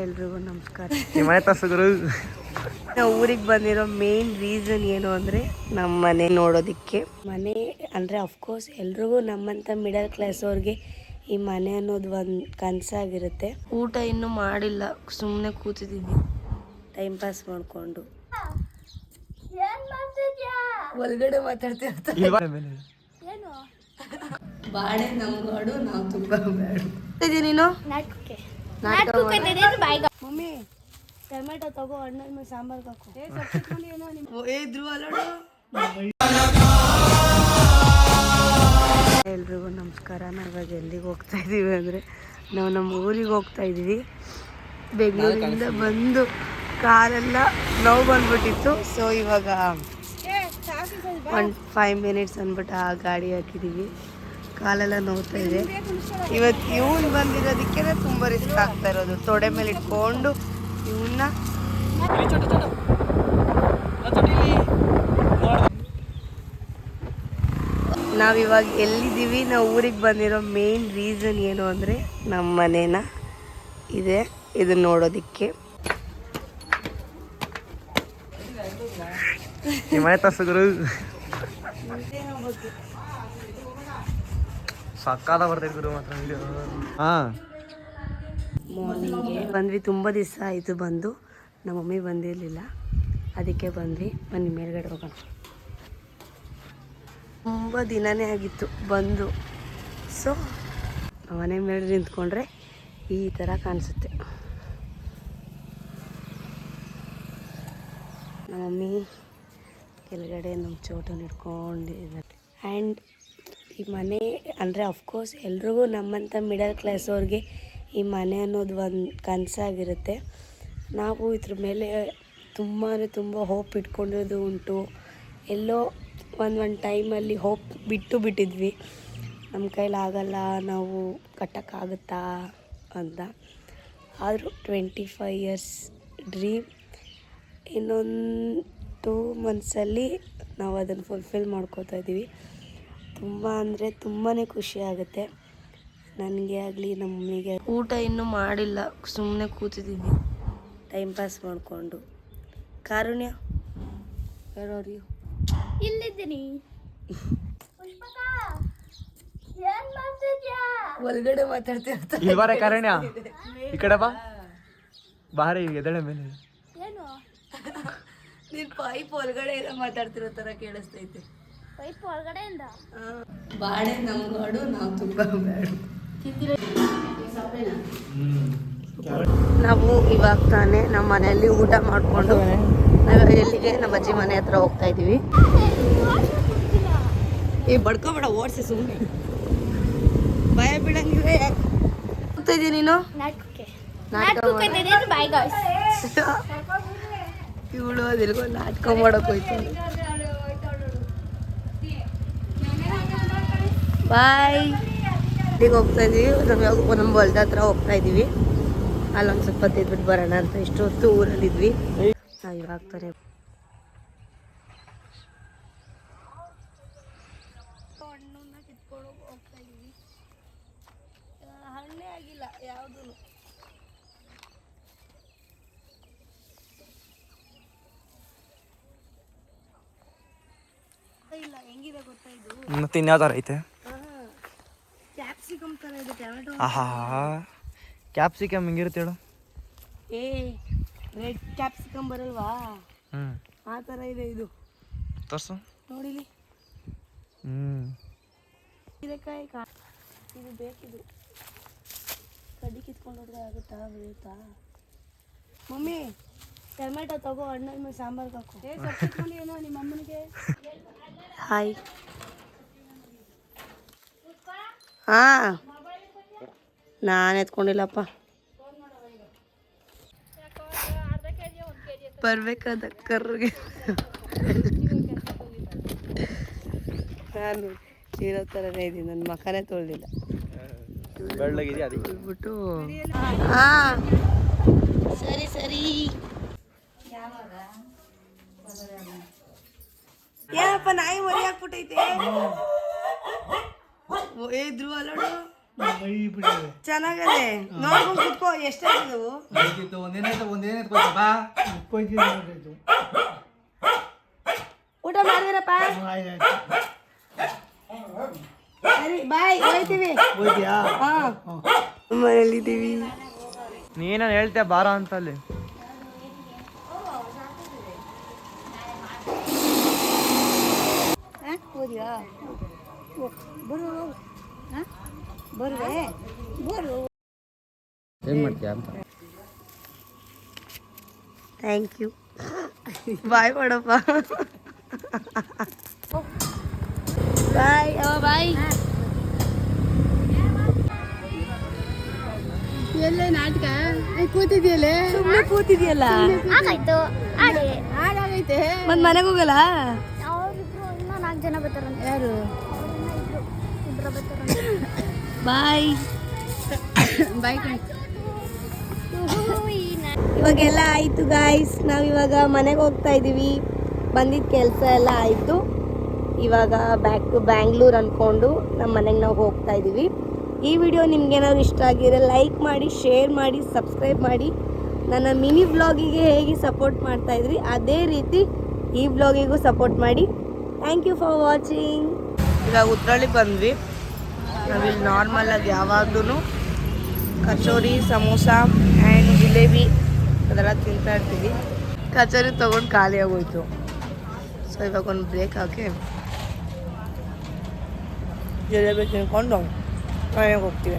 ಎಲ್ರಿಗೂ ನಮಸ್ಕಾರ. ನಾವು ಊರಿಗೆ ಬಂದಿರೋ ಮೇನ್ ರೀಸನ್ ಏನು ಅಂದರೆ ನಮ್ಮ ಮನೆ ನೋಡೋದಕ್ಕೆ. ಮನೆ ಅಂದರೆ ಅಫ್ಕೋರ್ಸ್ ಎಲ್ರಿಗೂ ನಮ್ಮಂಥ ಮಿಡಲ್ ಕ್ಲಾಸ್ ಅವ್ರಿಗೆ ಈ ಮನೆ ಅನ್ನೋದು ಒಂದು ಕನಸಾಗಿರುತ್ತೆ. ಊಟ ಇನ್ನೂ ಮಾಡಿಲ್ಲ, ಸುಮ್ಮನೆ ಕೂತಿದ್ದೀವಿ ಟೈಮ್ ಪಾಸ್ ಮಾಡಿಕೊಂಡು. ಒಳಗಡೆ ಮಾತಾಡ್ತಿರ್ತಾರೆ. ಬಾಡೆ ನಮ್ಗಾಡು ನಾವು ತುಂಬ ಬೇಡ. ನೀನು ಮಮ್ಮಿ ಟೊಮೆಟೊ ತಗೋ, ಹಣ್ಣು ಮೇಲೆ ಸಾಂಬಾರು ಹಾಕು. ಎಲ್ರಿಗೂ ನಮಸ್ಕಾರ. ನಾವು ಇವಾಗ ಎಲ್ಲಿಗೆ ಹೋಗ್ತಾ ಇದ್ದೀವಿ ಅಂದರೆ ನಾವು ನಮ್ಮ ಊರಿಗೆ ಹೋಗ್ತಾ ಇದ್ದೀವಿ. ಬೆಂಗಳೂರಿಂದ ಬಂದು ಕಾಲೆಲ್ಲ ನೋವು ಬಂದ್ಬಿಟ್ಟಿತ್ತು. ಸೊ ಇವಾಗ 5 ಮಿನಿಟ್ಸ್ ಅಂದ್ಬಿಟ್ಟು ಆ ಗಾಡಿ ಹಾಕಿದ್ದೀವಿ. ಕಾಲೆಲ್ಲ ನೋವ್ತಾ ಇದೆ. ಇವತ್ತು ಇವನು ಬಂದಿರೋದಕ್ಕೆ ತುಂಬ ರಿಸ್ಕ್ ಆಗ್ತಾ ಇರೋದು. ತೊಡೆ ಮೇಲೆ ಇಟ್ಕೊಂಡು ಇವನ್ನ ನಾವಿವಾಗ ಎಲ್ಲಿದ್ದೀವಿ, ನಾವು ಊರಿಗೆ ಬಂದಿರೋ ಮೇನ್ ರೀಸನ್ ಏನು ಅಂದರೆ ನಮ್ಮ ಮನೇನ ಇದೆ ಇದನ್ನ ನೋಡೋದಕ್ಕೆ. ಸಕ್ಕಾದ ಬರ್ತೈತೆ ಗುರು ಮಾತ್ರ. ಮಾರ್ನಿಂಗ್ಗೆ ಬಂದ್ವಿ. ತುಂಬ ದಿವಸ ಆಯಿತು ಬಂದು, ನಮ್ಮ ಮಮ್ಮಿ ಬಂದಿರಲಿಲ್ಲ, ಅದಕ್ಕೆ ಬಂದ್ವಿ. ಬನ್ನಿ ಮೇಲ್ಗಡೆ ಹೋಗೋಣ. ತುಂಬ ದಿನವೇ ಆಗಿತ್ತು ಬಂದು. ಸೊ ಮನೆ ಮೇಲೆ ನಿಂತ್ಕೊಂಡ್ರೆ ಈ ಥರ ಕಾಣಿಸುತ್ತೆ. ನಮ್ಮ ಮಮ್ಮಿ ಕೆಳಗಡೆ ನಮ್ಮ ಚೋಟನ್ನು ಇಟ್ಕೊಂಡಿದ್ದಾರೆ. ಆ್ಯಂಡ್ ಈ ಮನೆ ಅಂದರೆ ಅಫ್ಕೋರ್ಸ್ ಎಲ್ರಿಗೂ ನಮ್ಮಂಥ ಮಿಡಲ್ ಕ್ಲಾಸ್ ಅವ್ರಿಗೆ ಈ ಮನೆ ಅನ್ನೋದು ಒಂದು ಕನಸಾಗಿರುತ್ತೆ. ನಾವು ಇದ್ರ ಮೇಲೆ ತುಂಬ ಹೋಪ್ ಇಟ್ಕೊಂಡಿರೋದು ಉಂಟು. ಎಲ್ಲೋ ಒಂದು ಟೈಮಲ್ಲಿ ಹೋಪ್ ಬಿಟ್ಟಿದ್ವಿ, ನಮ್ಮ ಕೈಲಾಗಲ್ಲ, ನಾವು ಕಟ್ಟೋಕ್ಕಾಗುತ್ತಾ ಅಂತ. ಆದರೂ 25 ಇಯರ್ಸ್ ಡ್ರೀಮ್ ಇನ್ನೊಂದು 2 ಮಂತ್ಸಲ್ಲಿ ನಾವು ಅದನ್ನು ಫುಲ್ಫಿಲ್ ಮಾಡ್ಕೋತಾ ಇದ್ದೀವಿ. ತುಂಬ ಅಂದರೆ ತುಂಬಾ ಖುಷಿ ಆಗುತ್ತೆ ನನಗೆ ಆಗಲಿ ನಮ್ಮ ಮಮ್ಮಿಗೆ. ಊಟ ಇನ್ನೂ ಮಾಡಿಲ್ಲ, ಸುಮ್ಮನೆ ಕೂತಿದ್ದೀವಿ ಟೈಮ್ ಪಾಸ್ ಮಾಡಿಕೊಂಡು. ಕಾರುಣ್ಯ ಯಾರು ಇಲ್ಲಿದ್ದೀನಿ. ಒಳಗಡೆ ಮಾತಾಡ್ತಿರ್ತಾರೆ. ಇಲ್ವಾರೆ ಕಾರಣ್ಯ ಈ ಕಡೆ ಬಾ, ಬಾರಿ ಎದಳೆ ಮೇಲೆ. ಏನು ನೀನು ಪೈಪ್ ಒಳಗಡೆ ಎಲ್ಲ ಮಾತಾಡ್ತಿರೋ ಥರ ಕೇಳಿಸ್ತೈತೆ. ಪೈಪ್ ಒಳಗಡೆಯಿಂದ ಬಾಡೆ ನಮ್ಗಾಡು ನಾವು ತುಂಬ ಬೇಡ. ನಾವು ಇವಾಗ ತಾನೇ ನಮ್ಮ ಮನೆಯಲ್ಲಿ ಊಟ ಮಾಡಿಕೊಂಡು ನಾವು ಎಲ್ಲಿಗೆ ನಮ್ಮ ಅಜ್ಜಿ ಮನೆ ಹತ್ರ ಹೋಗ್ತಾ ಇದ್ದೀವಿ. ಬಡ್ಕೋಬೇಡ, ಓಡಿಸಿ ಸುಮ್ಮನೆ ಭಯ ಬಿಡಂಗಿದ್ರೆ. ಹೋಗ್ತಾ ಇದ್ದೀನಿ ನೀನು ಇವಳು ಅದಿಲ್ಗೋ ನಾಟಕ ಮಾಡೋಕೆ ಹೋಯ್ತು. ಬಾಯ್. ಇಲ್ಲಿಗೆ ಹೋಗ್ತಾ ಇದ್ದೀವಿ. ನಮ್ಮ ಹೊಲ್ದ ಹತ್ರ ಹೋಗ್ತಾ ಇದ್ದೀವಿ. ಅಲ್ಲೊಂದು ಸ್ವಲ್ಪ ತಿದ್ಬಿಟ್ಟು ಬರೋಣ ಅಂತ. ಇಷ್ಟೊತ್ತು ಊರಲ್ಲಿದ್ವಿ. ನಾವು ಇವಾಗ ತಾನೆ ಹಣ್ಣನ್ನ ಕಿತ್ಕೊಂಡು ಹೋಗ್ತಾ ಇದ್ದೀವಿ. ಹಣ್ಣೇ ಆಗಿಲ್ಲ ಯಾವುದೂ. ಇಲ್ಲ ಹೆಂಗಿದೆ ಗೊತ್ತಾ ಇದು? ಮತ್ತೆ ಇನ್ಯಾವ ಥರ ಐತೆ? ಕ್ಯಾಪ್ಸಿಕಮ್ ಥರ ಇದೆ ಟೊಮೆಟೊ. ಆಹಾ, ಕ್ಯಾಪ್ಸಿಕಮ್ ಹಿಂಗಿರುತ್ತೆ ಹೇಳು. ರೆಡ್ ಕ್ಯಾಪ್ಸಿಕಮ್ ಬರಲ್ವಾ, ಆ ಥರ ಇದೆ ಇದು. ತೋರ್ಸು ನೋಡಿಲಿ. ಹೀರೆಕಾಯಿ ಇದು ಬೇಕಿದು. ಕಡ್ಡಿ ಕಿತ್ಕೊಂಡು ಹೋದ್ರೆ ಆಗುತ್ತಾ, ಬೆಳೆಯುತ್ತಾ? ಮಮ್ಮಿ ಟೊಮೆಟೊ ತಗೋ, ಹಣ್ಣು ಮೇಲೆ ಸಾಂಬಾರು ಹಾಕು. ಏನೋ ನಿಮ್ಮ ಅಮ್ಮನಿಗೆ. ಹಾಯ್. ಹಾಂ, ನಾನು ಎತ್ಕೊಂಡಿಲ್ಲಪ್ಪ. ಬರ್ಬೇಕಾದ ಕರ್ರಿಗೆ ನಾನು ಇರೋ ಥರನೇ ಇದ್ದೀನಿ. ನನ್ನ ಮಖನೇ ತೊಳೆದಿಲ್ಲ. ಬಿಟ್ಟು ಹಾಂ ಸರಿ ಸರಿ. ಏನಪ್ಪ ನಾಯಿ ಮರಿ ಹಾಕ್ಬಿಟ್ಟೈತೆ. ಧ್ರುವ ನೋಡು. ಚೆನ್ನಾಗದೆ ನೋಡ್ಕೊಂಡು ಕುತ್ಕೋ ಎಷ್ಟಾಗಿದವು ಊಟ ಮಾಡಿದ್ರಪ್ಪ ಸರಿ ಬಾಯ್ ಹೋಯ್ತೀವಿ ಹಾ ಮನೇಲಿದ್ದೀವಿ ನೀನ ಹೇಳ್ತೆ ಬಾರ ಅಂತ ಅಲ್ಲಿ ಹೋದ್ಯಾ ಬರು ಬರುವೆ ಬರು ಏನ್ ಮಾಡ್ತೀಯ ಅಂತ ಥ್ಯಾಂಕ್ ಯು ಬಾಯ್ ಮಾಡಪ್ಪ ಬಾಯ್ ಬಾಯ್ ಎಲ್ಲೇ ನಾಟಕ ಕೂತಿದ್ಯಲ್ಲ ಸುಮ್ಮನೆ ಕೂತಿದ್ಯಲ್ಲ ಆಗಾಯ್ತು ಆಡಿ ಹಾಗಾಗೈತೆ ಮತ್ ಮನೆಗೆ ಹೋಗಲ್ಲ ಅವ್ರಿಬ್ರು ಇನ್ನೂ 4 ಜನ ಬರ್ತಾರಂತೆ ಯಾರು ಇಬ್ರು ಬರ್ತಾರಂತೆ ಬಾಯ್ ಬೈಕ್ ಇವಾಗೆಲ್ಲ ಆಯಿತು ಗಾಯ್ಸ್ ನಾವಿವಾಗ ಮನೆಗೆ ಹೋಗ್ತಾ ಇದ್ದೀವಿ ಬಂದಿದ್ದ ಕೆಲಸ ಎಲ್ಲ ಆಯಿತು ಇವಾಗ ಬ್ಯಾಕ್ ಟು ಬ್ಯಾಂಗ್ಳೂರ್ ಅಂದ್ಕೊಂಡು ನಮ್ಮ ಮನೆಗೆ ನಾವು ಹೋಗ್ತಾ ಇದ್ದೀವಿ ಈ ವಿಡಿಯೋ ನಿಮ್ಗೇನಾದ್ರು ಇಷ್ಟ ಆಗಿದ್ರೆ ಲೈಕ್ ಮಾಡಿ ಶೇರ್ ಮಾಡಿ ಸಬ್ಸ್ಕ್ರೈಬ್ ಮಾಡಿ ನನ್ನ ಮಿನಿ ವ್ಲಾಗಿಗೆ ಹೇಗೆ ಸಪೋರ್ಟ್ ಮಾಡ್ತಾಯಿದ್ರಿ ಅದೇ ರೀತಿ ಈ ವ್ಲಾಗಿಗೂ ಸಪೋರ್ಟ್ ಮಾಡಿ ಥ್ಯಾಂಕ್ ಯು ಫಾರ್ ವಾಚಿಂಗ್ ಈಗ ಉತ್ರಳ್ಳಿಗೆ ಬಂದ್ವಿ ನಾವಿಲ್ಲಿ ನಾರ್ಮಲಾಗಿ ಯಾವಾಗ್ಲೂ ಕಚೋರಿ ಸಮೋಸ ಆ್ಯಂಡ್ ಜಿಲೇಬಿ ಅದೆಲ್ಲ ತಿಂತಾ ಇರ್ತೀವಿ ಕಚೋರಿ ತೊಗೊಂಡು ಖಾಲಿ ಆಗೋಯ್ತು ಸೊ ಇವಾಗ ಒಂದು ಬ್ರೇಕ್ ಹಾಕಿ ಜಿಲೇಬಿ ತಿನ್ಕೊಂಡು ಮನೆಗೆ ಹೋಗ್ತೀವಿ